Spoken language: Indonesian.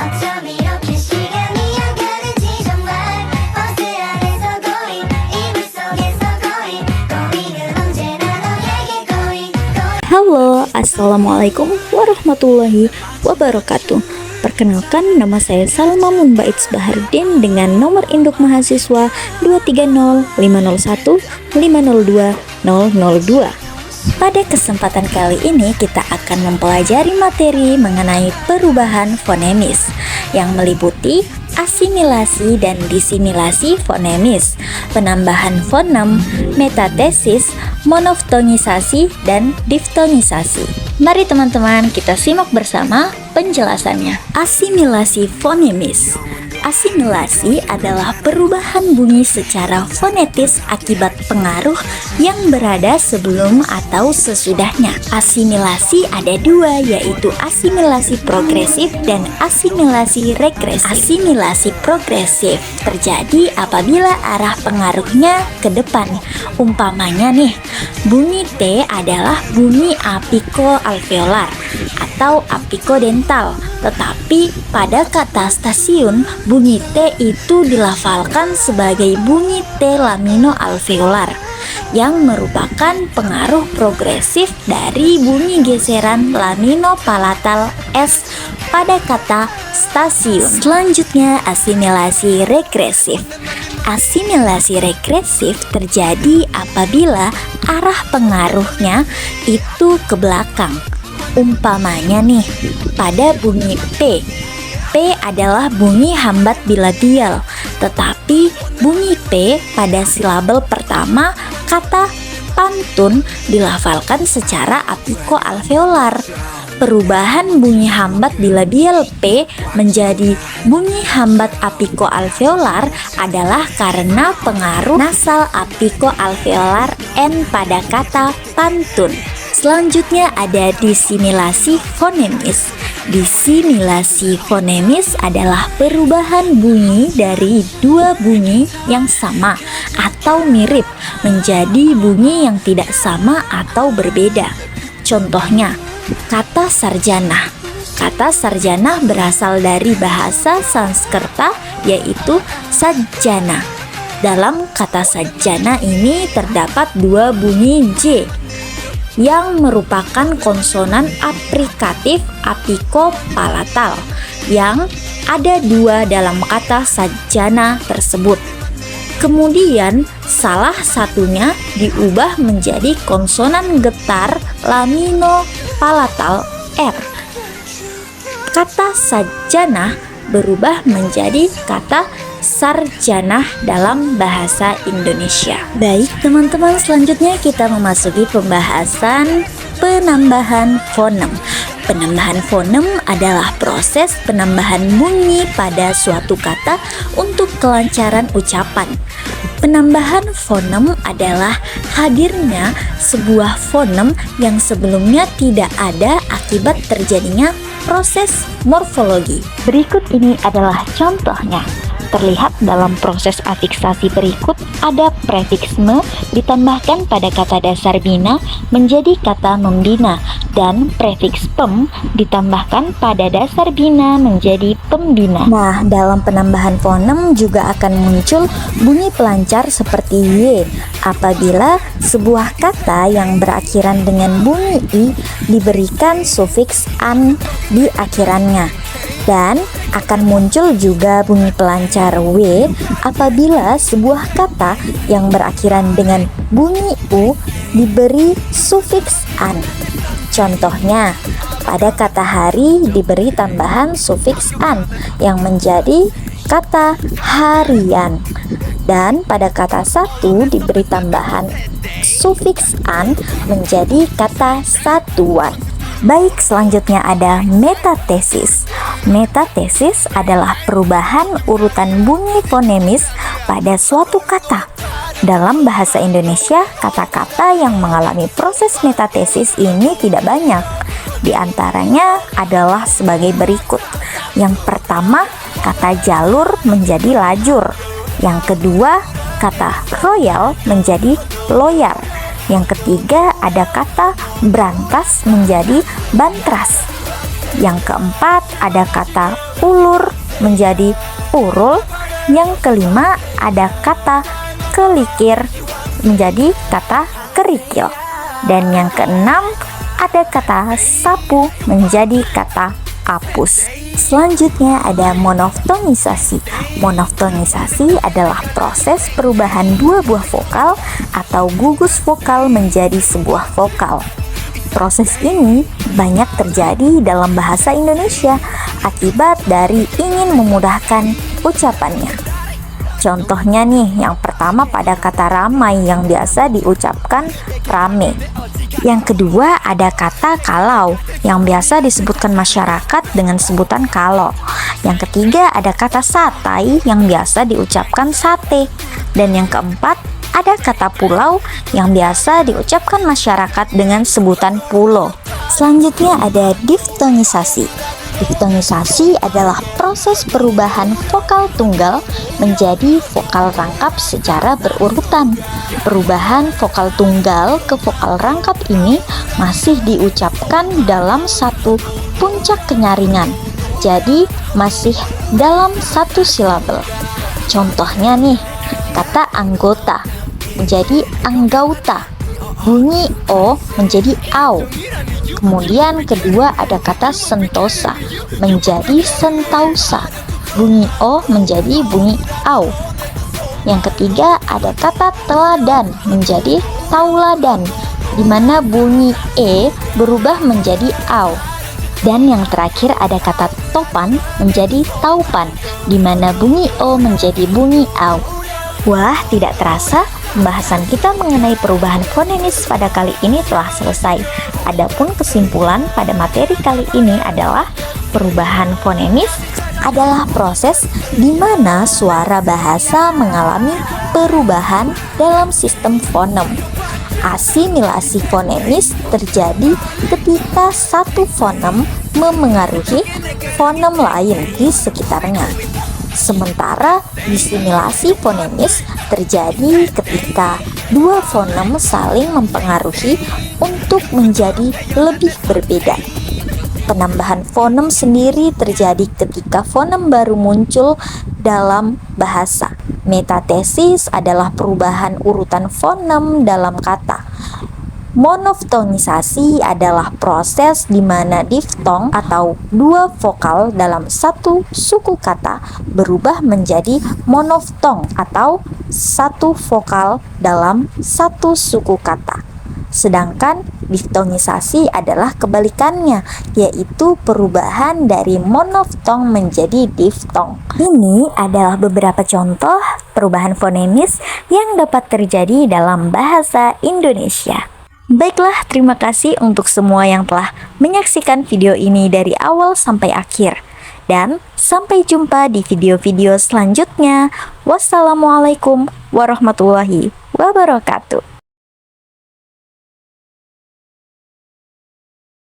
어쩜 이렇게 시간이 안 가는지 정말 버스 안에서 고인 이불 속에서 고인은 언제나 너에게 고인. Halo, Assalamualaikum warahmatullahi wabarakatuh. Perkenalkan, nama saya Salma Mumbaits Bahardin dengan nomor induk mahasiswa 2305015020002. Pada kesempatan kali ini kita akan mempelajari materi mengenai perubahan fonemis yang meliputi asimilasi dan disimilasi fonemis, penambahan fonem, metatesis, monoftonisasi, dan diftonisasi. Mari teman-teman kita simak bersama penjelasannya. Asimilasi fonemis. Asimilasi adalah perubahan bunyi secara fonetis akibat pengaruh yang berada sebelum atau sesudahnya. Asimilasi ada dua, yaitu asimilasi progresif dan asimilasi regresif. Asimilasi progresif terjadi apabila arah pengaruhnya ke depan. Umpamanya nih, bunyi T adalah bunyi apikoalveolar atau apikodental, tetapi pada kata stasiun bunyi T itu dilafalkan sebagai bunyi T laminoalveolar yang merupakan pengaruh progresif dari bunyi geseran laminopalatal S pada kata stasiun. Selanjutnya, asimilasi regresif. Asimilasi regresif terjadi apabila arah pengaruhnya itu ke belakang. Umpamanya nih, pada bunyi P. P adalah bunyi hambat bilabial, tetapi bunyi P pada silabel pertama kata pantun dilafalkan secara apikoalveolar. Perubahan bunyi hambat bilabial P menjadi bunyi hambat apikoalveolar adalah karena pengaruh nasal apikoalveolar N pada kata pantun. Selanjutnya ada disimilasi fonemis. Disimilasi fonemis adalah perubahan bunyi dari dua bunyi yang sama atau mirip menjadi bunyi yang tidak sama atau berbeda. Contohnya, kata sarjana. Kata sarjana berasal dari bahasa Sanskerta yaitu sajjana. Dalam kata sajjana ini terdapat dua bunyi J yang merupakan konsonan aprikatif apikopalatal yang ada dua dalam kata sajjana tersebut. Kemudian salah satunya diubah menjadi konsonan getar laminopalatal R. Kata sajjana berubah menjadi kata sarjana dalam bahasa Indonesia. Baik teman-teman, selanjutnya kita memasuki pembahasan penambahan fonem. Penambahan fonem adalah proses penambahan bunyi pada suatu kata untuk kelancaran ucapan. Penambahan fonem adalah hadirnya sebuah fonem yang sebelumnya tidak ada akibat terjadinya proses morfologi. Berikut ini adalah contohnya. Terlihat dalam proses afiksasi berikut ada prefiks me ditambahkan pada kata dasar bina menjadi kata membina dan prefiks pem ditambahkan pada dasar bina menjadi pembina. Nah, dalam penambahan fonem juga akan muncul bunyi pelancar seperti Y apabila sebuah kata yang berakhiran dengan bunyi I diberikan sufiks an di akhirannya. Dan akan muncul juga bunyi pelancar W apabila sebuah kata yang berakhiran dengan bunyi U diberi sufiks an. Contohnya, pada kata hari diberi tambahan sufiks an yang menjadi kata harian. Dan pada kata satu diberi tambahan sufiks an menjadi kata satuan. Baik, selanjutnya ada metatesis. Metatesis adalah perubahan urutan bunyi fonemis pada suatu kata. Dalam bahasa Indonesia, kata-kata yang mengalami proses metatesis ini tidak banyak. Di antaranya adalah sebagai berikut. Yang pertama, kata jalur menjadi lajur. Yang kedua, kata royal menjadi loyal. Yang ketiga, ada kata brantas menjadi bantras. Yang keempat, ada kata ulur menjadi urul. Yang kelima ada kata kelikir menjadi kata kerikil. Dan yang keenam ada kata sapu menjadi kata apus. Selanjutnya ada monoftonisasi. Monoftonisasi adalah proses perubahan dua buah vokal atau gugus vokal menjadi sebuah vokal. Proses ini banyak terjadi dalam bahasa Indonesia akibat dari ingin memudahkan ucapannya. Contohnya nih, yang pertama pada kata ramai yang biasa diucapkan rame. Yang kedua ada kata kalau yang biasa disebutkan masyarakat dengan sebutan kalau. Yang ketiga ada kata satai yang biasa diucapkan sate. Dan yang keempat ada kata pulau yang biasa diucapkan masyarakat dengan sebutan pulo. Selanjutnya ada diftonisasi. Diftonisasi adalah proses perubahan vokal tunggal menjadi vokal rangkap secara berurutan. Perubahan vokal tunggal ke vokal rangkap ini masih diucapkan dalam satu puncak kenyaringan. Jadi masih dalam satu silabel. Contohnya nih, kata anggota menjadi anggauta, bunyi o menjadi au. Kemudian kedua ada kata sentosa menjadi sentausa, bunyi o menjadi bunyi au. Yang ketiga ada kata teladan menjadi tauladan, di mana bunyi e berubah menjadi au. Dan yang terakhir ada kata topan menjadi taupan, di mana bunyi o menjadi bunyi au. Wah, tidak terasa pembahasan kita mengenai perubahan fonemis pada kali ini telah selesai. Adapun kesimpulan pada materi kali ini adalah perubahan fonemis adalah proses di mana suara bahasa mengalami perubahan dalam sistem fonem. Asimilasi fonemis terjadi ketika satu fonem memengaruhi fonem lain di sekitarnya. Sementara disimilasi fonemis terjadi ketika dua fonem saling mempengaruhi untuk menjadi lebih berbeda. Penambahan fonem sendiri terjadi ketika fonem baru muncul dalam bahasa. Metatesis adalah perubahan urutan fonem dalam kata. Monoftonisasi adalah proses di mana diftong atau dua vokal dalam satu suku kata berubah menjadi monoftong atau satu vokal dalam satu suku kata. Sedangkan diftonisasi adalah kebalikannya, yaitu perubahan dari monoftong menjadi diftong. Ini adalah beberapa contoh perubahan fonemis yang dapat terjadi dalam bahasa Indonesia. Baiklah, terima kasih untuk semua yang telah menyaksikan video ini dari awal sampai akhir. Dan sampai jumpa di video-video selanjutnya. Wassalamualaikum warahmatullahi wabarakatuh.